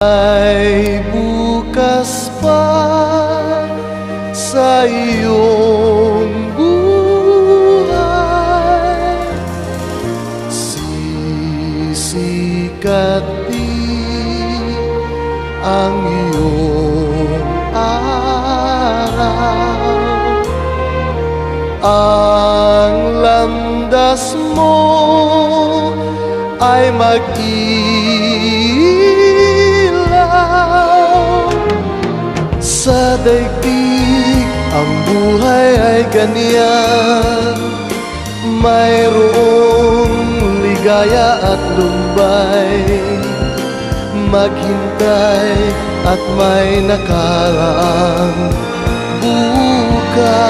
Ay bukas pa sa iyong buhay, sisikat din ang iyong araw. Ang landas mo ay sa daigdig. Ang buhay ay ganyan, mayroong ligaya at lumbay. Maghintay at may nakaraang bukas.